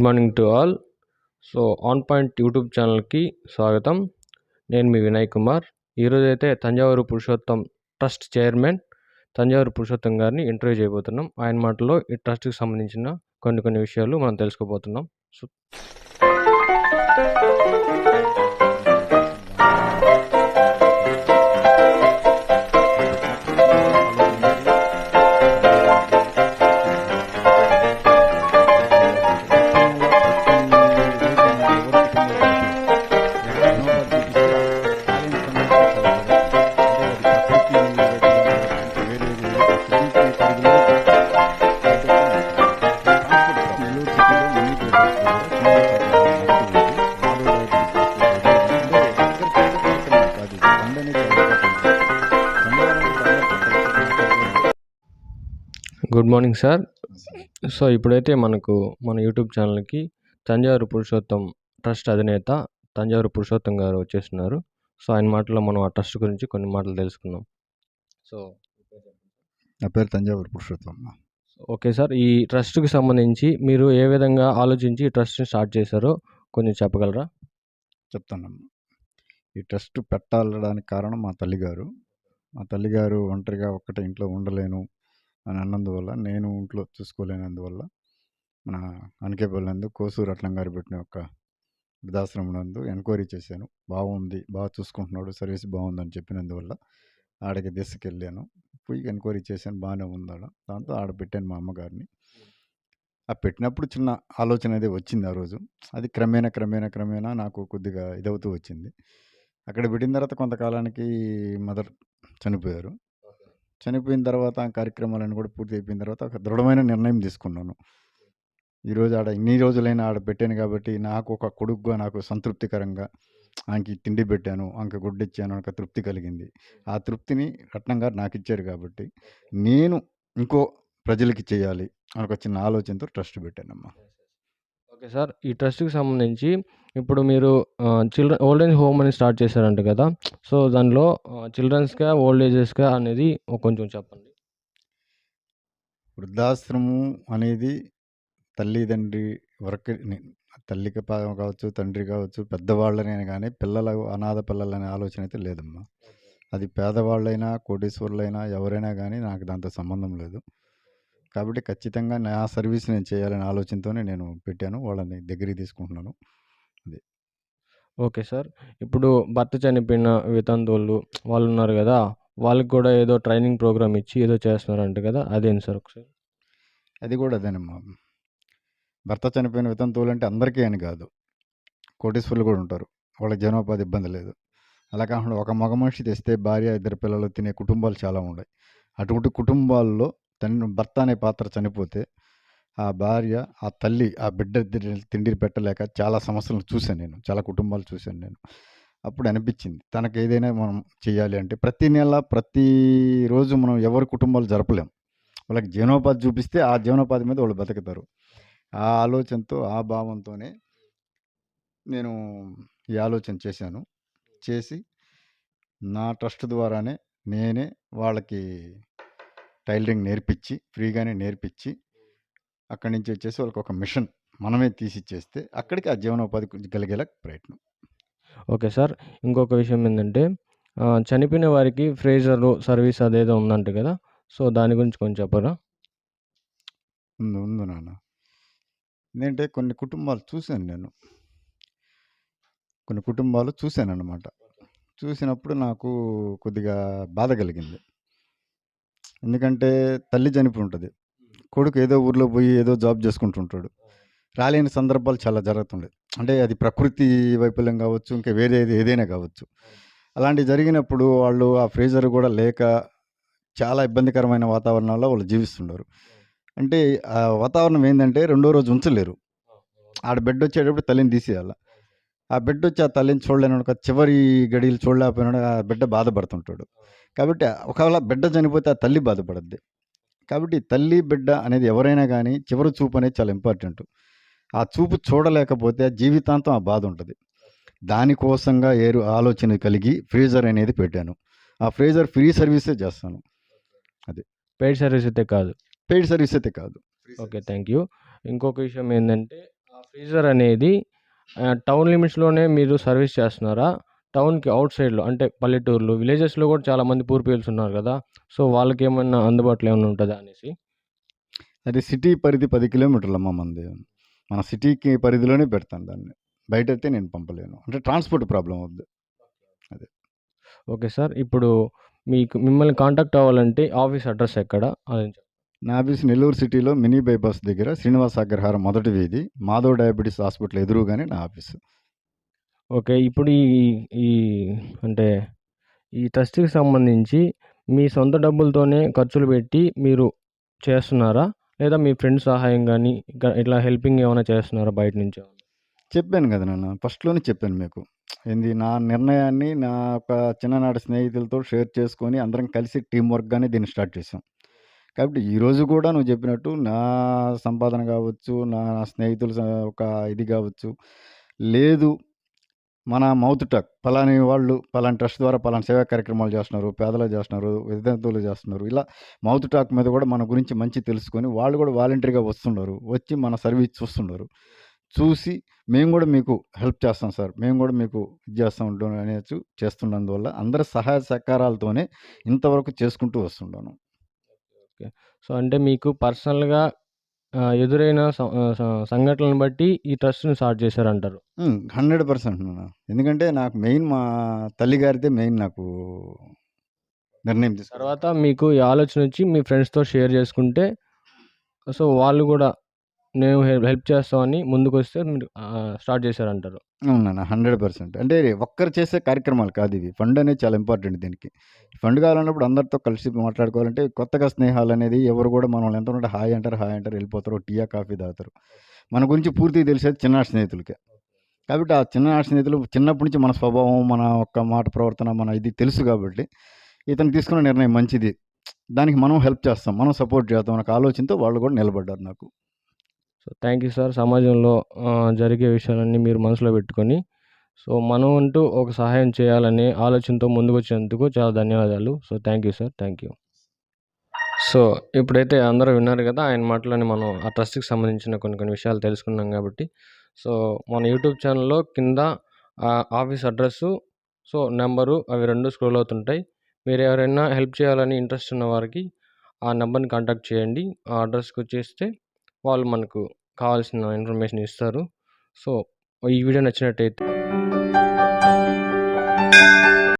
Good morning to all. So on point YouTube ఛానల్కి స్వాగతం. నేను మీ వినయ్ కుమార్. ఈరోజైతే తంజావూరు పురుషోత్తం ట్రస్ట్ చైర్మన్ తంజావూరు పురుషోత్తం గారిని ఇంటర్వ్యూ చేయబోతున్నాం. ఆయన మాటలో ఈ ట్రస్ట్కి సంబంధించిన కొన్ని విషయాలు మనం తెలుసుకోబోతున్నాం. So good morning sir. So ఇప్పుడైతే మన యూట్యూబ్ ఛానల్కి తంజావూరు పురుషోత్తం ట్రస్ట్ అధినేత తంజావూరు పురుషోత్తం గారు వచ్చేస్తున్నారు. సో ఆయన మాటలో మనం ఆ ట్రస్ట్ గురించి కొన్ని మాటలు తెలుసుకుందాం. సో నా పేరు తంజావూరు పురుషోత్తం. ఓకే సార్, ఈ ట్రస్ట్కి సంబంధించి మీరు ఏ విధంగా ఆలోచించి ఈ ట్రస్ట్ని స్టార్ట్ చేశారో కొంచెం చెప్పగలరా? చెప్తానమ్మా. ఈ ట్రస్ట్ పెట్టడానికి కారణం మా తల్లిగారు ఒంటరిగా ఒక్కటే ఇంట్లో ఉండలేను అని అన్నందువల్ల, నేను ఇంట్లో చూసుకోలేనందువల్ల మన అనకేపల్లి నందు కోసూరు రత్నం గారు పెట్టిన ఒక వృద్ధాశ్రమం నందు ఎంక్వైరీ చేశాను. బాగుంది, బాగా చూసుకుంటున్నాడు, సర్వీస్ బాగుందని చెప్పినందువల్ల ఆడకి తీసుకెళ్ళాను. పోయి ఎంక్వైరీ చేశాను, బాగానే ఉందాడ. దాంతో ఆడ పెట్టాను మా అమ్మగారిని. ఆ పెట్టినప్పుడు చిన్న ఆలోచన అనేది వచ్చింది ఆ రోజు. అది క్రమేణా నాకు కొద్దిగా ఇదవుతూ వచ్చింది. అక్కడ పెట్టిన తర్వాత కొంతకాలానికి మదర్ చనిపోయారు. చనిపోయిన తర్వాత ఆ కార్యక్రమాలన్నీ కూడా పూర్తి అయిపోయిన తర్వాత ఒక దృఢమైన నిర్ణయం తీసుకున్నాను. ఈరోజు ఇన్ని రోజులైనా ఆడ పెట్టాను కాబట్టి నాకు ఒక కొడుకుగా నాకు సంతృప్తికరంగా ఆమెకి తిండి పెట్టాను, ఆమెకి గుడ్డ ఇచ్చాను, ఒక తృప్తి కలిగింది. ఆ తృప్తిని రత్నం గారు నాకు ఇచ్చారు కాబట్టి నేను ఇంకో ప్రజలకి చేయాలి అని ఒక చిన్న ఆలోచనతో ట్రస్ట్ పెట్టానమ్మా. ఓకే సార్, ఈ ట్రస్ట్కి సంబంధించి ఇప్పుడు మీరు ఓల్డ్ ఏజ్ హోమ్ అని స్టార్ట్ చేశారంట కదా. సో దానిలో చిల్డ్రన్స్గా ఓల్డ్ ఏజెస్గా అనేది కొంచెం చెప్పండి. వృద్ధాశ్రమం అనేది తల్లిదండ్రి వరకు తల్లికి కావచ్చు, తండ్రి కావచ్చు, పెద్దవాళ్ళనే కానీ అనాథ పిల్లలనే ఆలోచన అయితే లేదమ్మా. అది పేదవాళ్ళైనా కోటీశ్వరులైనా ఎవరైనా కానీ నాకు దాంతో సంబంధం లేదు. కాబట్టి ఖచ్చితంగా నా సర్వీస్ నేను చేయాలనే ఆలోచనతోనే నేను పెట్టాను, వాళ్ళని దగ్గరికి తీసుకుంటున్నాను. అది ఓకే సార్, ఇప్పుడు భర్త చనిపోయిన వితంతువులు వాళ్ళు ఉన్నారు కదా, వాళ్ళకి కూడా ఏదో ట్రైనింగ్ ప్రోగ్రామ్ ఇచ్చి ఏదో చేస్తున్నారంట కదా, అదేంటి సార్ ఒకసారి? అది కూడా అదేనమ్మా. భర్త చనిపోయిన వితంతువులు అంటే అందరికీ అని కాదు, కోటీశ్వరులు కూడా ఉంటారు, వాళ్ళకి జీవనోపాధి ఇబ్బంది లేదు. అలా కాకుండా ఒక మగ మనిషి తెస్తే భార్య, 2 పిల్లలు తినే కుటుంబాలు చాలా ఉన్నాయి. అటువంటి కుటుంబాల్లో భర్త అనే పాత్ర చనిపోతే ఆ భార్య, ఆ తల్లి, ఆ బిడ్డ తిండి పెట్టలేక చాలా సమస్యలను చూశాను నేను, చాలా కుటుంబాలు చూశాను నేను. అప్పుడు అనిపించింది తనకు ఏదైనా మనం చేయాలి అంటే ప్రతి నెల ప్రతిరోజు మనం ఎవరి కుటుంబాలు జరపలేం. వాళ్ళకి జీవనోపాధి చూపిస్తే ఆ జీవనోపాధి మీద వాళ్ళు బతుకుతారు. ఆ ఆలోచనతో, ఆ భావంతోనే నేను ఈ ఆలోచన చేశాను. చేసి నా ట్రస్ట్ ద్వారానే నేనే వాళ్ళకి టైలరింగ్ నేర్పించి, ఫ్రీగానే నేర్పించి, అక్కడి నుంచి వచ్చేసి వాళ్ళకి ఒక మిషన్ మనమే తీసిచ్చేస్తే అక్కడికి ఆ జీవనోపాధి కలిగేలా ప్రయత్నం. ఓకే సార్, ఇంకొక విషయం ఏంటంటే చనిపోయిన వారికి ఫ్రేజర్ సర్వీస్ అదేదో ఉందంట కదా, సో దాని గురించి కొంచెం చెప్పరా? ఉంది నాన్న. ఏంటంటే కొన్ని కుటుంబాలు చూశాను అన్నమాట. చూసినప్పుడు నాకు కొద్దిగా బాధ కలిగింది. ఎందుకంటే తల్లి చనిపోయి ఉంటుంది, కొడుకు ఏదో ఊర్లో పోయి ఏదో జాబ్ చేసుకుంటుంటాడు, రాలేని సందర్భాలు చాలా జరుగుతుండేది. అంటే అది ప్రకృతి వైఫల్యం కావచ్చు, ఇంకా వేరే ఏదైనా కావచ్చు. అలాంటివి జరిగినప్పుడు వాళ్ళు ఆ ఫ్రీజర్ కూడా లేక చాలా ఇబ్బందికరమైన వాతావరణంలో వాళ్ళు జీవిస్తున్నారు. అంటే ఆ వాతావరణం ఏంటంటే రెండో రోజు ఉంచలేరు. ఆడ బెడ్ వచ్చేటప్పుడు తల్లిని తీసేయాలి. ఆ బిడ్డ వచ్చి ఆ తల్లిని చూడలేను, చివరి గడియలు చూడలేకపోయినాడు, ఆ బిడ్డ బాధపడుతుంటాడు. కాబట్టి ఒకవేళ బిడ్డ చనిపోతే ఆ తల్లి బాధపడద్ది. కాబట్టి తల్లి బిడ్డ అనేది ఎవరైనా కానీ చివరి చూపు అనేది చాలా ఇంపార్టెంట్. ఆ చూపు చూడలేకపోతే జీవితాంతం ఆ బాధ ఉంటుంది. దానికోసంగా ఆలోచన కలిగి ఫ్రీజర్ అనేది పెట్టాను. ఆ ఫ్రీజర్ ఫ్రీ సర్వీసే చేస్తాను. అది పెయిడ్ సర్వీస్ అయితే కాదు. పెయిడ్ సర్వీస్ అయితే కాదు. Okay, thank you. ఇంకొక విషయం ఏంటంటే ఆ ఫ్రీజర్ అనేది టౌన్ లిమిట్స్‌లోనే మీరు సర్వీస్ చేస్తున్నారా? టౌన్‌కి ఔట్ సైడ్‌లో అంటే పల్లెటూర్లు, విలేజెస్‌లో కూడా చాలామంది పూర్ పీపుల్స్ ఉన్నారు కదా! సో, వాళ్ళకేమన్నా అందుబాటులో ఏమన్నా ఉంటదా అనేసి? అది సిటీ పరిధి 10 కిలోమీటర్లమ్మా మనది. మన సిటీకి పరిధిలోనే పెడతాను దాన్ని. బయటైతే నేను పంపలేను. అంటే ట్రాన్స్‌పోర్ట్ ప్రాబ్లమ్ అవుద్ది. అది. Okay sir. ఇప్పుడు మిమ్మల్ని కాంటాక్ట్ అవ్వాలంటే ఆఫీస్ అడ్రెస్ ఎక్కడ? అది నా ఆఫీస్ నెల్లూరు సిటీలో మినీ బైపాస్ దగ్గర శ్రీనివాస అగ్రహారం మొదటి వీధి, మాధవ్ డయాబెటిస్ హాస్పిటల్ ఎదురుగానే నా ఆఫీసు. ఓకే. ఇప్పుడు ఈ ఈ అంటే ఈ ట్రస్ట్‌కి సంబంధించి మీ సొంత డబ్బులతోనే ఖర్చులు పెట్టి మీరు చేస్తున్నారా? లేదా మీ ఫ్రెండ్స్ సహాయం గాని, ఇట్లా హెల్పింగ్ ఏమైనా చేస్తున్నారా బయట నుంచి? చెప్పాను గదా! ఫస్ట్‌లోనే చెప్పాను మీకు. ఏంది నా నిర్ణయాన్ని నా ఒక చిన్ననాటి స్నేహితులతో షేర్ చేసుకొని అందరం కలిసి టీమ్ వర్క్‌గానే దీన్ని స్టార్ట్ చేశాం. కాబట్టి ఈరోజు కూడా నువ్వు చెప్పినట్టు నా సంపాదన గావచ్చు, నా స్నేహితుల ఒక ఇది గావచ్చు, లేదు మన మౌత్ టాక్ పలాని వాళ్ళు పలాని ట్రస్ట్ ద్వారా పలానా సేవా కార్యక్రమాలు చేస్తున్నారు, పేదలకు చేస్తున్నారు, వితంతువులకు చేస్తున్నారు. ఇలా మౌత్ టాక్ మీద కూడా మన గురించి మంచి తెలుసుకొని వాళ్ళు కూడా వాలంటరీగా వస్తున్నారు. వచ్చి మన సర్వీస్ చూస్తున్నారు. చూసి మేము కూడా మీకు హెల్ప్ చేస్తాం సార్. మేము కూడా మీకు ఇది చేస్తా ఉంటాం అనేసి చేస్తున్నందువల్ల అందరి సహాయ సహకారాలతోనే ఇంతవరకు చేసుకుంటూ వస్తున్నాను. ఓకే. సో, అంటే మీకు పర్సనల్‌గా ఎదురైన సంఘటనలను బట్టి ఈ ట్రస్ట్‌ని స్టార్ట్ చేశారంటారు. 100% నాన్న. ఎందుకంటే నాకు మెయిన్ మా తల్లిగారిదే మెయిన్ నాకు నిర్ణయం తీసుకోవడం. తర్వాత మీకు ఈ ఆలోచనొచ్చి మీ ఫ్రెండ్స్‌తో షేర్ చేసుకుంటే, సో, వాళ్ళు గూడా మేము హెల్ప్ చేస్తామని ముందుకొస్తే మీరు స్టార్ట్ చేశారంటారు. అవును నాన్న. 100%. అంటే ఒక్కరు చేసే కార్యక్రమాలు కాదివి. ఫండ్ అనేది చాలా ఇంపార్టెంట్ దీనికి. ఫండ్ కావాలన్నప్పుడు అందరితో కలిసి మాట్లాడుకోవాలంటే కొత్తగా స్నేహాలనేది ఎవరు కూడా మనల్ని ఎంత ఉంటే హాయ్ అంటారు, హాయ్ అంటారు వెళ్ళిపోతారు. టీయా, కాఫీ తాగుతారు. మన గురించి పూర్తిగా తెలిసేది చిన్ననాటి స్నేహితులకే. కాబట్టి ఆ చిన్ననాటి స్నేహితులు చిన్నప్పటి నుంచి మన స్వభావం, మన ఒక్క మాట ప్రవర్తన, మన ఇది తెలుసు కాబట్టి ఇతను తీసుకున్న నిర్ణయం మంచిది. దానికి మనం హెల్ప్ చేస్తాం. మనం సపోర్ట్ చేద్దాం అనే ఆలోచనతో వాళ్ళు కూడా నిలబడ్డారు నాకు. So, thank you sir. సమాజంలో జరిగే విషయాలన్నీ మీరు మనసులో పెట్టుకొని, సో, మనం అంటూ ఒక సహాయం చేయాలనే ఆలోచనతో ముందుకొచ్చినందుకు చాలా ధన్యవాదాలు. So, thank you sir. Thank you. So, ఇప్పుడైతే అందరూ విన్నారు గదా! ఆయన మాటలోనే మనం ఆ ట్రస్ట్‌కి సంబంధించిన కొన్ని కొన్ని విషయాలు తెలుసుకున్నాం గాబట్టి, సో, మన యూట్యూబ్ ఛానల్‌లో కింద ఆఫీస్ అడ్రస్సు, సో, నంబరు అవి 2 స్క్రోల్ అవుతుంటాయి. మీరెవరైనా హెల్ప్ చేయాలని ఇంట్రెస్ట్ ఉన్న వారికి ఆ నంబర్‌ని కాంటాక్ట్ చేయండి. ఆ అడ్రస్‌కొచ్చేస్తే వాళ్ళు మనకు కావాల్సిన ఇన్ఫర్మేషన్ ఇస్తారు. సో, ఈ వీడియో నచ్చినట్టయితే